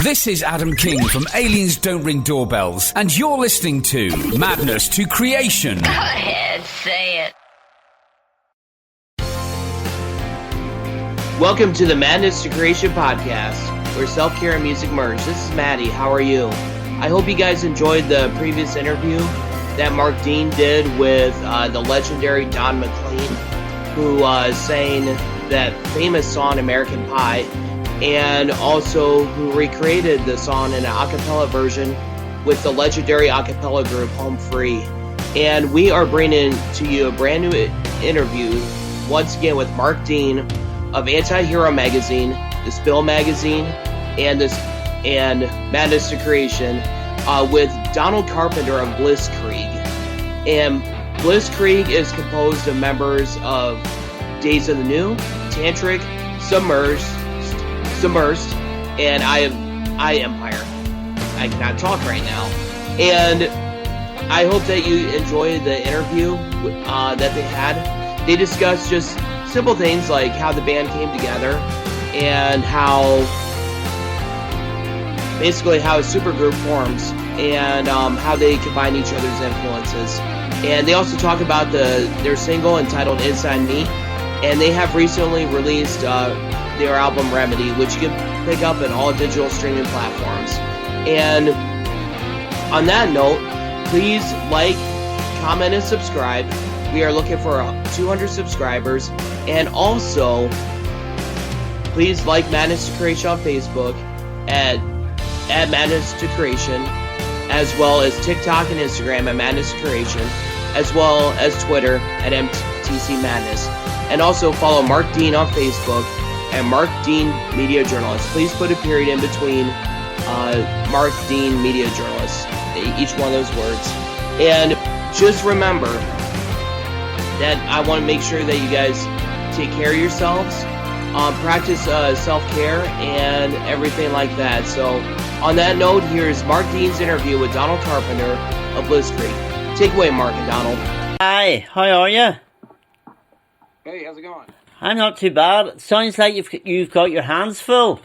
This is Adam King from Aliens Don't Ring Doorbells, and you're listening to Madness to Creation. Go ahead, say it. Welcome to the Madness to Creation podcast, where self-care and music merge. This is Maddie. How are you? I hope you guys enjoyed the previous interview that Mark Dean did with the legendary Don McLean, who sang that famous song American Pie, and also who recreated the song in an a cappella version with the legendary a cappella group Home Free. And we are bringing to you a brand new interview, once again with Mark Dean of AntiHero Magazine, The Spill Magazine, and Madness to Creation, with Donald Carpenter of Blisskrieg. And Blisskrieg is composed of members of Days of the New, Tantric, Submersed, and Eye Empire. I cannot talk right now. And I hope that you enjoyed the interview that they had. They discussed just simple things like how the band came together and how a supergroup forms and how they combine each other's influences. And they also talk about their single entitled Inside Me, and they have recently released their album Remedy, which you can pick up in all digital streaming platforms. And on that note, please like, comment, and subscribe. We are looking for 200 subscribers. And also, please like Madness to Creation on Facebook at Madness to Creation, as well as TikTok and Instagram at Madness to Creation, as well as Twitter at MTC Madness. And also follow Mark Dean on Facebook and Mark Dean Media Journalist. Please put a period in between Mark Dean Media Journalist, each one of those words. And just remember that I want to make sure that you guys take care of yourselves, practice self-care and everything like that. So on that note, here's Mark Dean's interview with Donald Carpenter of Blisskrieg. Take away, Mark and Donald. Hi, how are you? Hey, how's it going? I'm not too bad. It sounds like you've got your hands full.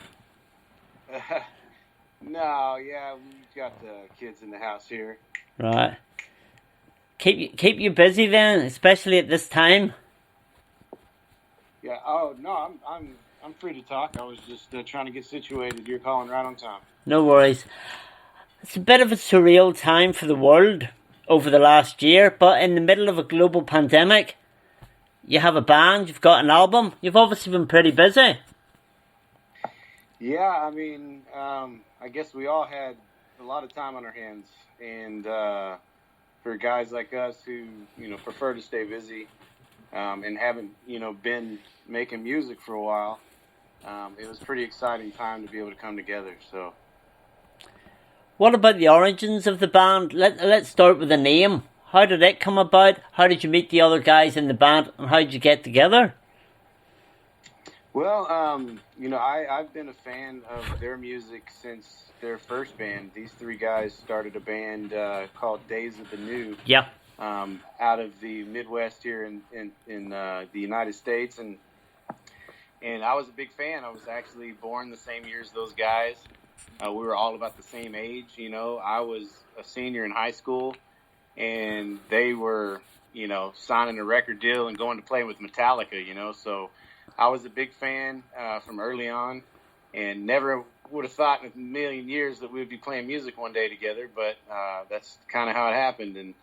No, yeah, we've got the kids in the house here. Right. Keep you busy then, especially at this time. Yeah. Oh no, I'm free to talk. I was just trying to get situated. You're calling right on time. No worries. It's a bit of a surreal time for the world over the last year, but in the middle of a global pandemic, you have a band, you've got an album. You've obviously been pretty busy. Yeah, I mean, I guess we all had a lot of time on our hands, and for guys like us who prefer to stay busy and haven't been making music for a while, it was a pretty exciting time to be able to come together. So, what about the origins of the band? Let's start with the name. How did it come about? How did you meet the other guys in the band, and how did you get together? Well, I've been a fan of their music since their first band. These three guys started a band called Days of the New. Yeah. Out of the Midwest here in the United States, and I was a big fan. I was actually born the same year as those guys. We were all about the same age. I was a senior in high school, and they were, signing a record deal and going to play with Metallica. So I was a big fan from early on, and never would have thought in a million years that we would be playing music one day together. But that's kind of how it happened, and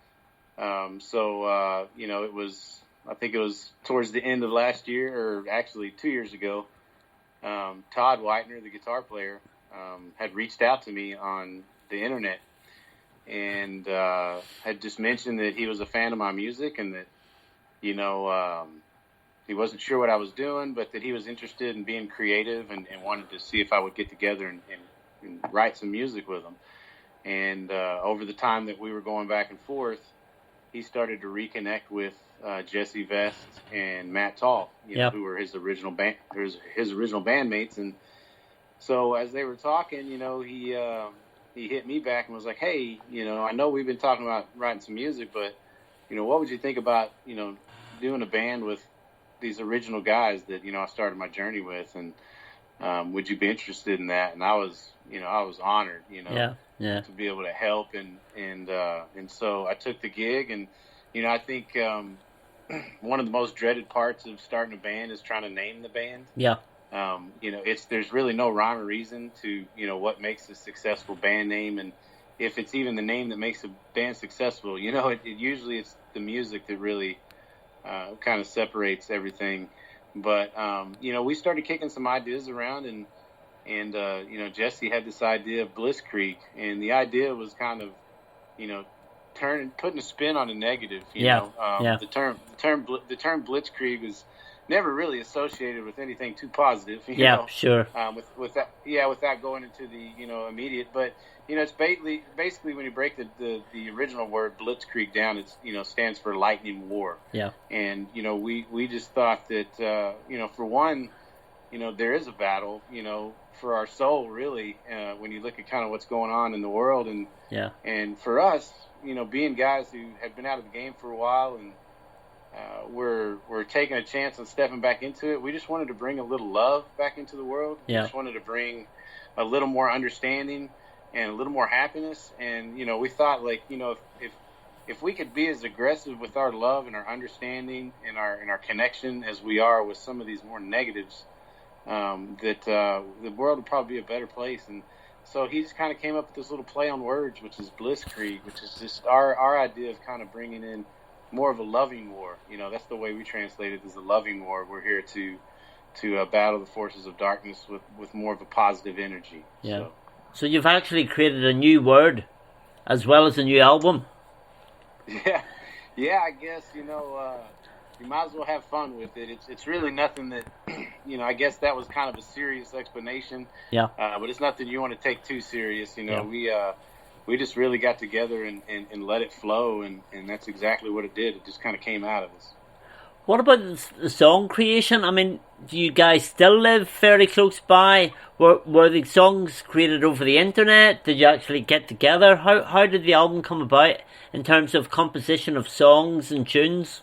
it was. I think it was towards the end of last year, or actually 2 years ago. Todd Whitener, the guitar player, had reached out to me on the internet and had just mentioned that he was a fan of my music and that, he wasn't sure what I was doing, but that he was interested in being creative and wanted to see if I would get together and write some music with him. And over the time that we were going back and forth, he started to reconnect with Jesse Vest and Matt Tall, who were his original bandmates. And so as they were talking, he hit me back and was like, "Hey, I know we've been talking about writing some music, but what would you think about doing a band with these original guys that I started my journey with, and would you be interested in that?" And I was I was honored, Yeah. to be able to help, and so I took the gig, and I think one of the most dreaded parts of starting a band is trying to name the band. Yeah. There's really no rhyme or reason to what makes a successful band name, and if it's even the name that makes a band successful, usually it's the music that really kind of separates everything. But we started kicking some ideas around, and Jesse had this idea of Blisskrieg, and the idea was kind of putting a spin on a negative. The term Blitzkrieg was never really associated with anything too positive. Sure. With that, without going into the immediate, but it's basically when you break the original word Blitzkrieg down, it's stands for lightning war. Yeah. And we just thought that for one, there is a battle for our soul, really, when you look at kind of what's going on in the world, and for us, being guys who had been out of the game for a while, and we're taking a chance on stepping back into it. We just wanted to bring a little love back into the world. Yeah. We just wanted to bring a little more understanding and a little more happiness. And we thought, like, if we could be as aggressive with our love and our understanding and our connection as we are with some of these more negatives, that the world would probably be a better place. And so he just kind of came up with this little play on words, which is Blisskrieg, which is just our idea of kind of bringing in more of a loving war. That's the way we translate it, as a loving war. We're here to battle the forces of darkness with more of a positive energy. Yeah. So you've actually created a new word as well as a new album. Yeah. I guess you might as well have fun with it. It's really nothing that I guess that was kind of a serious explanation. Yeah. But it's nothing you want to take too serious. We just really got together and let it flow, and that's exactly what it did. It just kind of came out of us. What about the song creation? I mean, do you guys still live fairly close by? Were the songs created over the internet? Did you actually get together? How did the album come about in terms of composition of songs and tunes?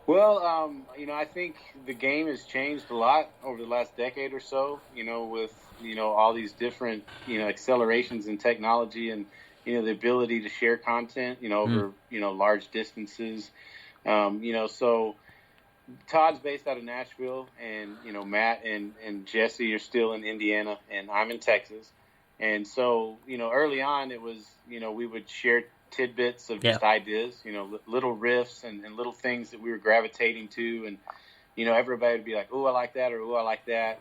Well, I think the game has changed a lot over the last decade or so, with, all these different, accelerations in technology and, the ability to share content, over, large distances. So Todd's based out of Nashville, and, Matt and Jesse are still in Indiana, and I'm in Texas. And so, early on it was, we would share tidbits of just ideas, little riffs and little things that we were gravitating to, and everybody would be like, "Oh, I like that," or "Oh, I like that,"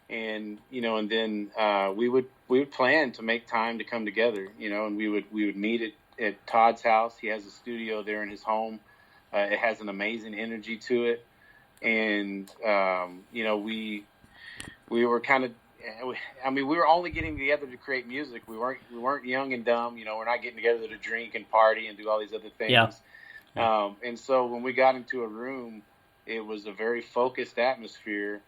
and and then we would plan to make time to come together, and we would meet at Todd's house. He has a studio there in his home. It has an amazing energy to it, and we were kind of. we were only getting together to create music. We weren't young and dumb. We're not getting together to drink and party and do all these other things. Yeah. And so when we got into a room, it was a very focused atmosphere,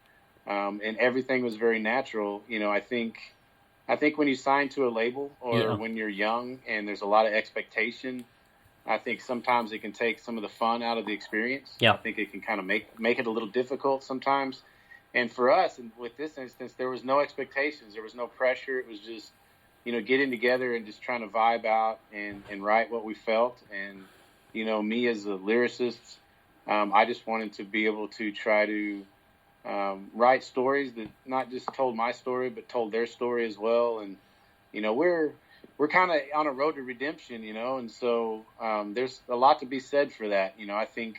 and everything was very natural. I think when you sign to a label, or when you're young and there's a lot of expectation, I think sometimes it can take some of the fun out of the experience. Yeah. I think it can kind of make it a little difficult sometimes. And for us, and with this instance, there was no expectations. There was no pressure. It was just, getting together and just trying to vibe out and write what we felt. And, me as a lyricist, I just wanted to be able to try to write stories that not just told my story, but told their story as well. And, we're kind of on a road to redemption, and so there's a lot to be said for that. I think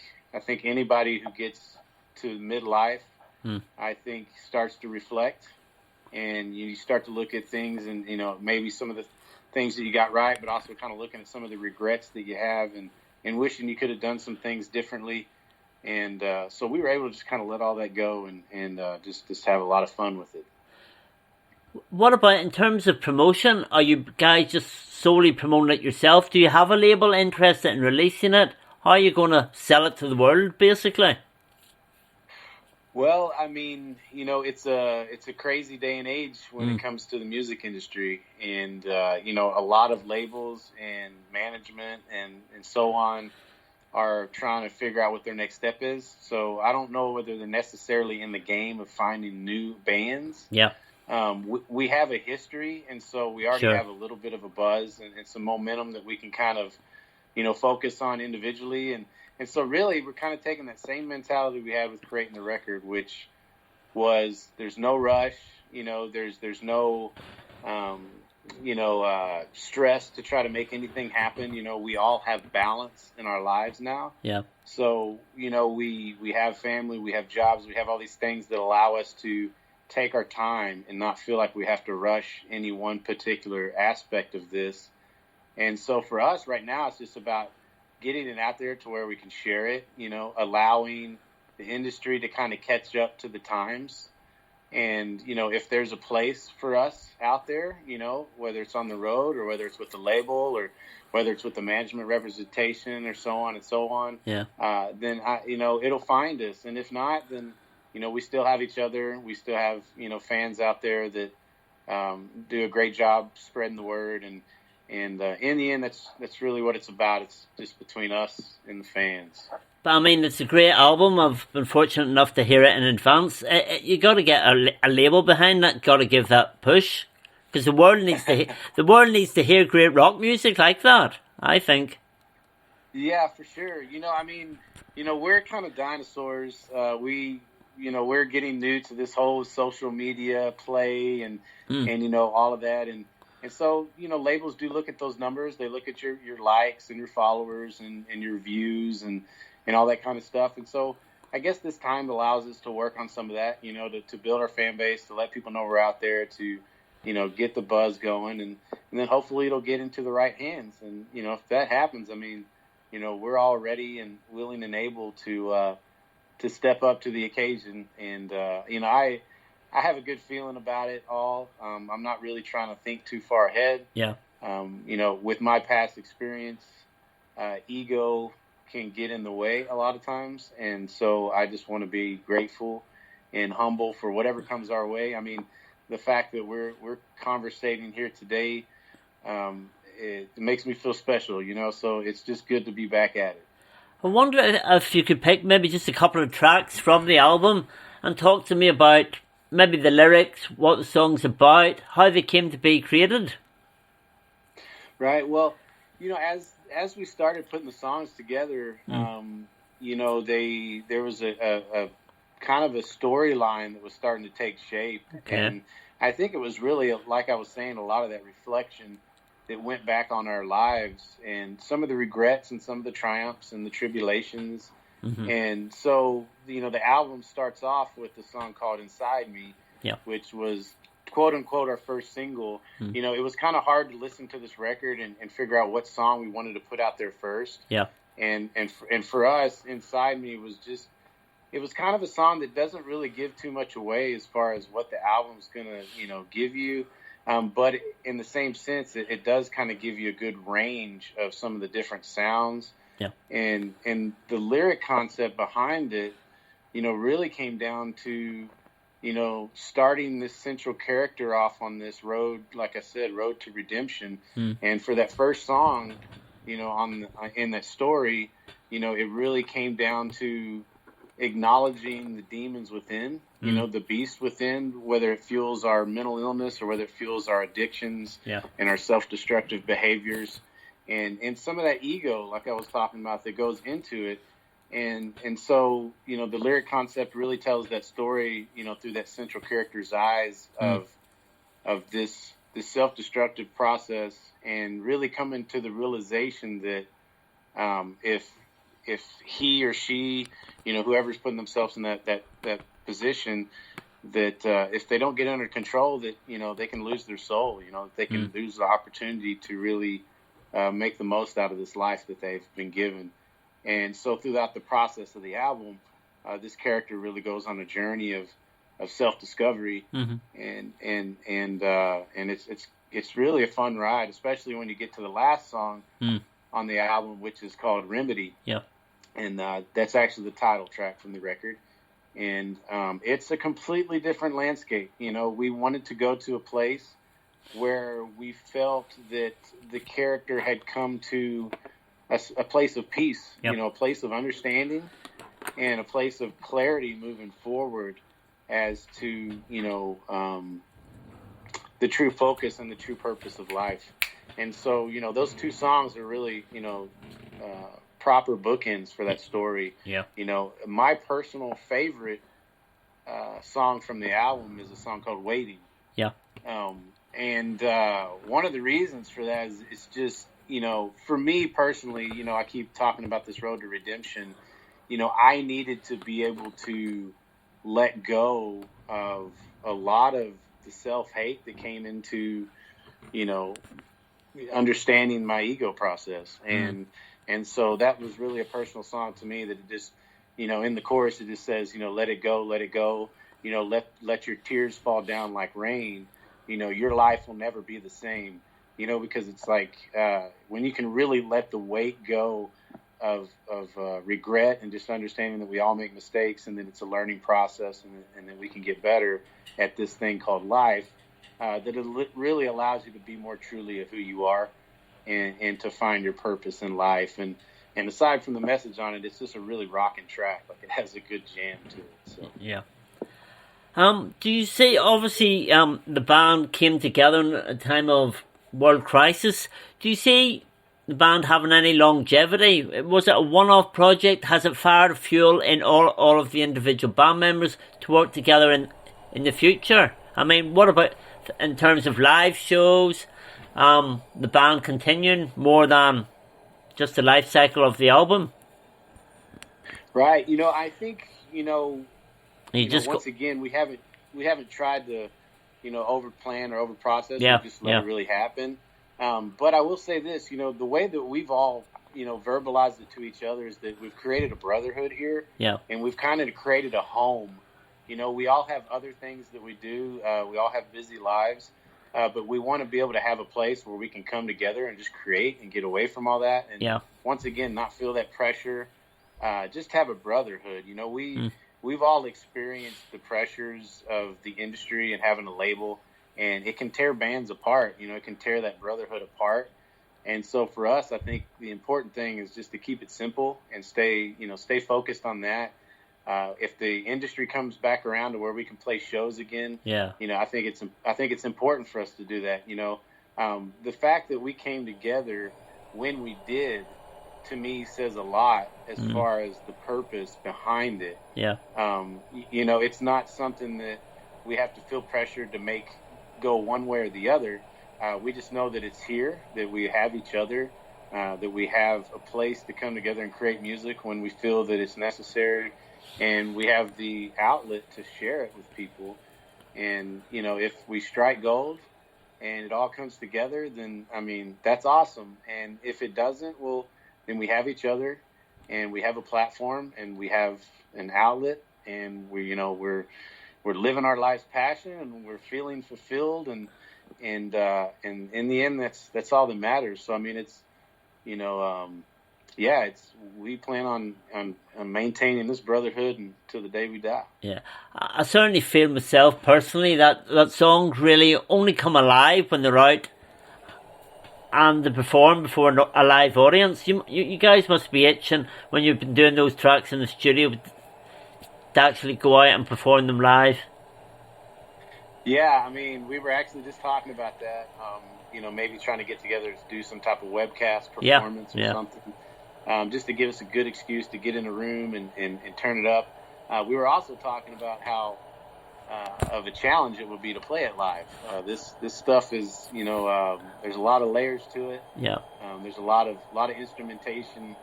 anybody who gets to midlife, I think starts to reflect, and you start to look at things, and maybe some of the things that you got right, but also kind of looking at some of the regrets that you have, and wishing you could have done some things differently. And so we were able to just kind of let all that go and just have a lot of fun with it. What about in terms of promotion? Are you guys just solely promoting it yourself? Do you have a label interested in releasing it? How are you going to sell it to the world, basically? Well, it's a crazy day and age when it comes to the music industry, and a lot of labels and management and so on are trying to figure out what their next step is. So I don't know whether they're necessarily in the game of finding new bands. Yeah. we have a history, and so we already Sure. have a little bit of a buzz and some momentum that we can kind of, focus on individually. And so really we're kind of taking that same mentality we had with creating the record, which was there's no rush, there's no, stress to try to make anything happen. We all have balance in our lives now. Yeah. So, we have family, we have jobs, we have all these things that allow us to take our time and not feel like we have to rush any one particular aspect of this. And so for us right now, it's just about getting it out there to where we can share it, allowing the industry to kind of catch up to the times. And, if there's a place for us out there, whether it's on the road or whether it's with the label or whether it's with the management representation or so on and so on, Yeah. then, it'll find us. And if not, then, we still have each other. We still have, fans out there that do a great job spreading the word. And in the end, that's really what it's about. It's just between us and the fans. But I mean, it's a great album. I've been fortunate enough to hear it in advance. You got to get a label behind that. Got to give that push, because the world needs to hear great rock music like that, I think. Yeah, for sure. We're kind of dinosaurs. We're getting new to this whole social media play and all of that. And so, labels do look at those numbers. They look at your likes and your followers and your views and all that kind of stuff. And so I guess this time allows us to work on some of that, to build our fan base, to let people know we're out there, to, get the buzz going. And then hopefully it'll get into the right hands. And, if that happens, we're all ready and willing and able to step up to the occasion. And, I have a good feeling about it all. I'm not really trying to think too far ahead. Yeah. With my past experience, ego can get in the way a lot of times. And so I just want to be grateful and humble for whatever comes our way. The fact that we're conversating here today, it makes me feel special, so it's just good to be back at it. I wonder if you could pick maybe just a couple of tracks from the album and talk to me about maybe the lyrics, what the song's about, how they came to be created. Right. Well, as we started putting the songs together, there was a kind of a storyline that was starting to take shape. Okay. And I think it was really, like I was saying, a lot of that reflection that went back on our lives and some of the regrets and some of the triumphs and the tribulations. Mm-hmm. And so, the album starts off with the song called Inside Me, which was quote unquote our first single. Mm-hmm. It was kind of hard to listen to this record and figure out what song we wanted to put out there first. Yeah. And for us, Inside Me it was kind of a song that doesn't really give too much away as far as what the album's going to, give you. But in the same sense, it does kind of give you a good range of some of the different sounds. Yeah. And the lyric concept behind it, really came down to, starting this central character off on this road, like I said, road to redemption. Mm. And for that first song, in that story, it really came down to acknowledging the demons within, the beast within, whether it fuels our mental illness or whether it fuels our addictions and our self-destructive behaviors, and some of that ego, like I was talking about, that goes into it. And so, the lyric concept really tells that story, through that central character's eyes of this self-destructive process, and really coming to the realization that if he or she, whoever's putting themselves in that position, that if they don't get under control, that, they can lose their soul, they can lose the opportunity to really make the most out of this life that they've been given. And so throughout the process of the album, this character really goes on a journey of self-discovery, and it's really a fun ride, especially when you get to the last song on the album, which is called Remedy. Yeah. And that's actually the title track from the record. And it's a completely different landscape. We wanted to go to a place where we felt that the character had come to a place of peace, a place of understanding and a place of clarity moving forward as to, the true focus and the true purpose of life. And so, those two songs are really, proper bookends for that story. Yeah. My personal favorite song from the album is a song called Waiting. Yeah. And one of the reasons for that is it's just, for me personally, I keep talking about this road to redemption. I needed to be able to let go of a lot of the self-hate that came into, understanding my ego process. And so that was really a personal song to me, that it just, in the chorus, it just says, let it go, let it go, let your tears fall down like rain. Your life will never be the same, because it's like, when you can really let the weight go of regret and just understanding that we all make mistakes and that it's a learning process and that we can get better at this thing called life, that it really allows you to be more truly of who you are and to find your purpose in life. And aside from the message on it, it's just a really rocking track. Like, it has a good jam to it. So. Yeah. Do you say, obviously, the band came together in a time of world crisis. Do you see the band having any longevity? Was it a one-off project? Has it fired fuel in all of the individual band members to work together in the future? I mean, what about in terms of live shows? The band continuing more than just the life cycle of the album? Right. I think, once go... again, we haven't tried to, over plan or over process. Yeah. We just let it really happen. But I will say this, the way that we've all, verbalized it to each other is that we've created a brotherhood here. Yeah. And we've kind of created a home. We all have other things that we do. We all have busy lives. But we want to be able to have a place where we can come together and just create and get away from all that. And once again, not feel that pressure. Just have a brotherhood. We've all experienced the pressures of the industry and having a label, and it can tear bands apart. It can tear that brotherhood apart. And so for us, I think the important thing is just to keep it simple and stay focused on that. If the industry comes back around to where we can play shows again, I think it's important for us to do that. The fact that we came together when we did, to me, says a lot as far as the purpose behind it. Yeah. It's not something that we have to feel pressured to make go one way or the other. We just know that it's here, that we have each other, that we have a place to come together and create music when we feel that it's necessary. And we have the outlet to share it with people. And, if we strike gold and it all comes together, then, that's awesome. And if it doesn't, well, then we have each other and we have a platform and we have an outlet, and we're living our life's passion and we're feeling fulfilled. And in the end, that's all that matters. So, we plan on maintaining this brotherhood until the day we die. Yeah, I certainly feel myself personally that songs really only come alive when they're out and they perform before a live audience. You guys must be itching when you've been doing those tracks in the studio to actually go out and perform them live. Yeah, we were actually just talking about that. Maybe trying to get together to do some type of webcast performance or something. Just to give us a good excuse to get in a room and turn it up. We were also talking about how of a challenge it would be to play it live. This stuff is, there's a lot of layers to it. Yeah. There's a lot of instrumentation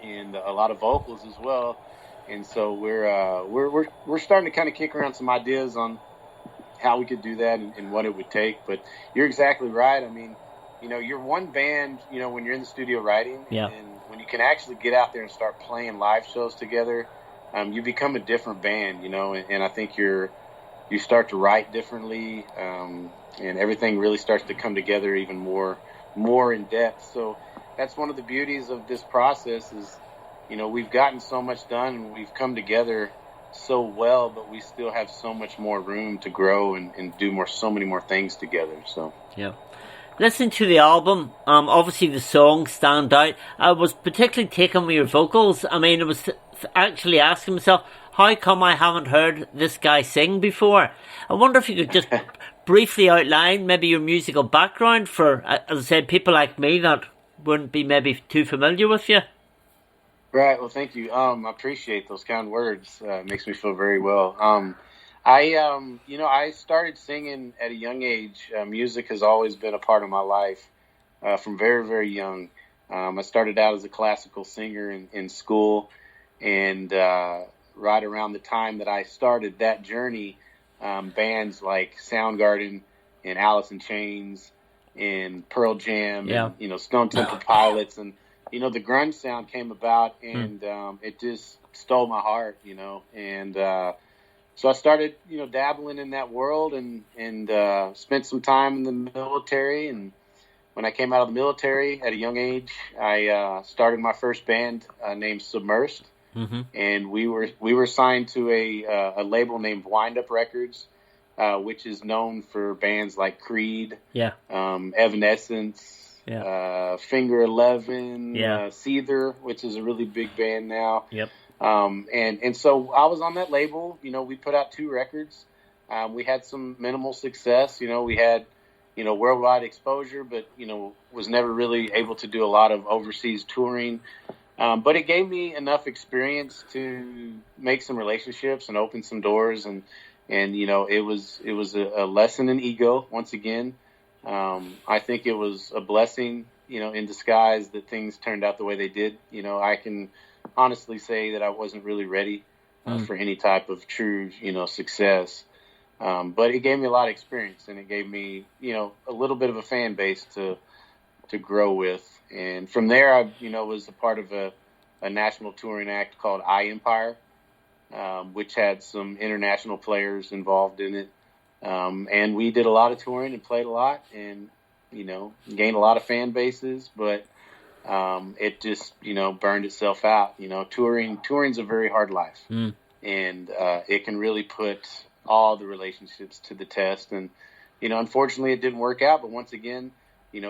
and a lot of vocals as well. And so we're starting to kind of kick around some ideas on how we could do that and what it would take. But you're exactly right. You're one band, when you're in the studio writing, and when you can actually get out there and start playing live shows together, you become a different band, and I think you start to write differently, and everything really starts to come together even more in depth. So that's one of the beauties of this process is, we've gotten so much done and we've come together so well, but we still have so much more room to grow and do so many more things together. So yeah. Listening to the album, obviously the songs stand out. I was particularly taken with your vocals. I was actually asking myself, how come I haven't heard this guy sing before? I wonder if you could just briefly outline maybe your musical background for, as I said, people like me that wouldn't be maybe too familiar with you? Right. Well, thank you. I appreciate those kind words. It makes me feel very well. I started singing at a young age. Music has always been a part of my life from very, very young. I started out as a classical singer in school, and right around the time that I started that journey, bands like Soundgarden and Alice in Chains and Pearl Jam and, Stone Temple Pilots and, the grunge sound came about, and it just stole my heart, and so I started, dabbling in that world and spent some time in the military. And when I came out of the military at a young age, I started my first band named Submersed, and we were signed to a label named Wind Up Records, which is known for bands like Creed, Evanescence, Finger 11, Seether, which is a really big band now. And so I was on that label. We put out 2 records. We had some minimal success. We had, worldwide exposure, but, was never really able to do a lot of overseas touring. But it gave me enough experience to make some relationships and open some doors. And it was a lesson in ego once again. I think it was a blessing, in disguise that things turned out the way they did. I can honestly say that I wasn't really ready for any type of true, success. But it gave me a lot of experience, and it gave me, a little bit of a fan base to grow with. And from there, I, was a part of a national touring act called Eye Empire, which had some international players involved in it. And we did a lot of touring and played a lot and, gained a lot of fan bases, but it just, burned itself out. Touring's a very hard life, and it can really put all the relationships to the test. And, unfortunately it didn't work out, but once again,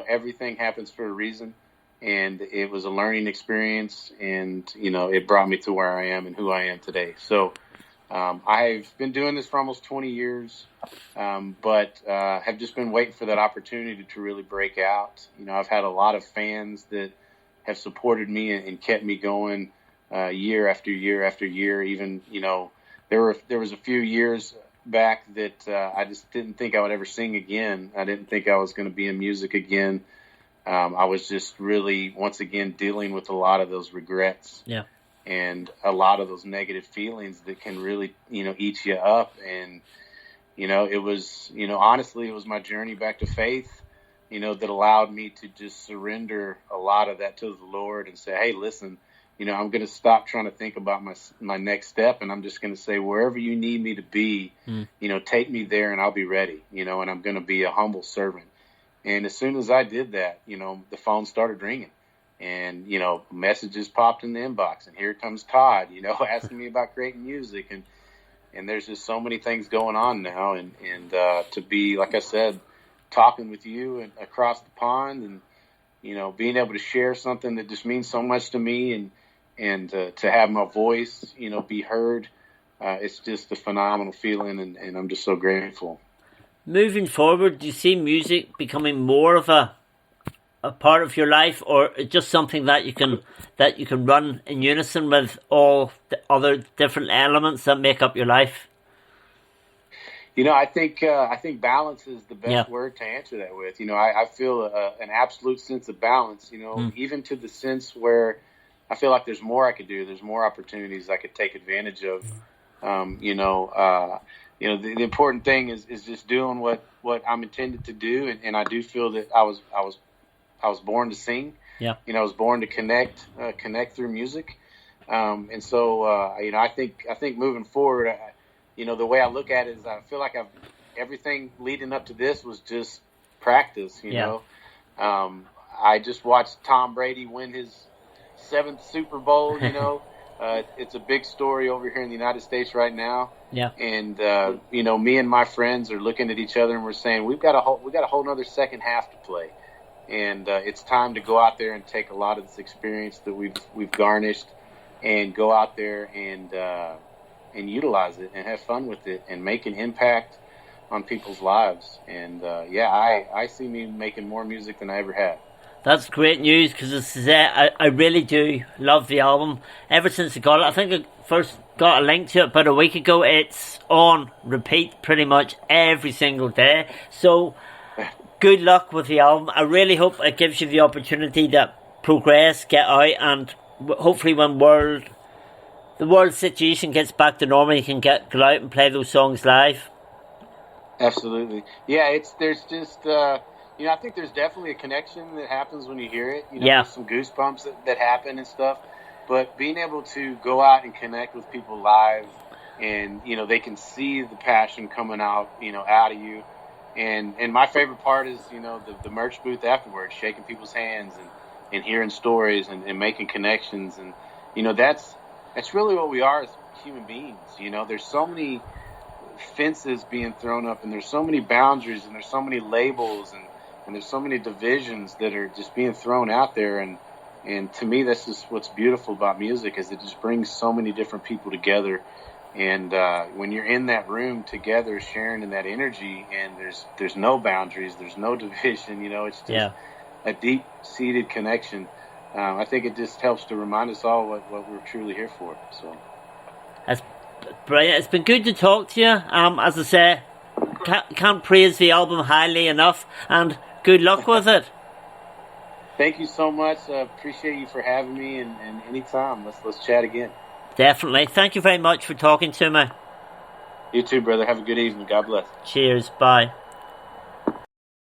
everything happens for a reason, and it was a learning experience, and, it brought me to where I am and who I am today. So, I've been doing this for almost 20 years, but have just been waiting for that opportunity to really break out. I've had a lot of fans that have supported me and kept me going year after year after year. Even, there was a few years back that I just didn't think I would ever sing again. I didn't think I was going to be in music again. I was just really, once again, dealing with a lot of those regrets. And a lot of those negative feelings that can really, eat you up. And, it was, honestly, it was my journey back to faith, that allowed me to just surrender a lot of that to the Lord and say, hey, listen, I'm going to stop trying to think about my next step. And I'm just going to say, wherever you need me to be, take me there and I'll be ready, and I'm going to be a humble servant. And as soon as I did that, the phone started ringing. And, messages popped in the inbox, and here comes Todd, asking me about creating music. And there's just so many things going on now. And to be, like I said, talking with you and across the pond and, being able to share something that just means so much to me and to have my voice, be heard, it's just a phenomenal feeling. And I'm just so grateful. Moving forward, do you see music becoming more of a part of your life, or just something that you can run in unison with all the other different elements that make up your life? I think balance is the best word to answer that with. I feel an absolute sense of balance. Even to the sense where I feel like there's more I could do. There's more opportunities I could take advantage of. The important thing is just doing what I'm intended to do, and I do feel that I was born to sing. I was born to connect through music. And so, I think moving forward, the way I look at it is I feel like everything leading up to this was just practice, I just watched Tom Brady win his 7th Super Bowl, it's a big story over here in the United States right now. And, me and my friends are looking at each other and we're saying, we got a whole nother second half to play. And it's time to go out there and take a lot of this experience that we've garnished and go out there and utilize it and have fun with it and make an impact on people's lives. And I see me making more music than I ever have. That's great news, because this is it. I really do love the album. Ever since I got it, I think I first got a link to it about a week ago. It's on repeat pretty much every single day. So good luck with the album. I really hope it gives you the opportunity to progress, get out, and hopefully when the world situation gets back to normal, you can go out and play those songs live. Absolutely. Yeah, there's just I think there's definitely a connection that happens when you hear it. There's some goosebumps that happen and stuff. But being able to go out and connect with people live, and they can see the passion coming out of you. And my favorite part is the merch booth afterwards, shaking people's hands and hearing stories and making connections. And that's really what we are as human beings. There's so many fences being thrown up, and there's so many boundaries, and there's so many labels, and there's so many divisions that are just being thrown out there. And to me, that's just what's beautiful about music, is it just brings so many different people together. And when you're in that room together, sharing in that energy, and there's no boundaries, there's no division, it's just a deep-seated connection. I think it just helps to remind us all what we're truly here for. So that's brilliant. It's been good to talk to you. As I say, can't praise the album highly enough, and good luck with it. Thank you so much. Appreciate you for having me, and anytime. Let's chat again. Definitely. Thank you very much for talking to me. You too, brother. Have a good evening. God bless. Cheers. Bye.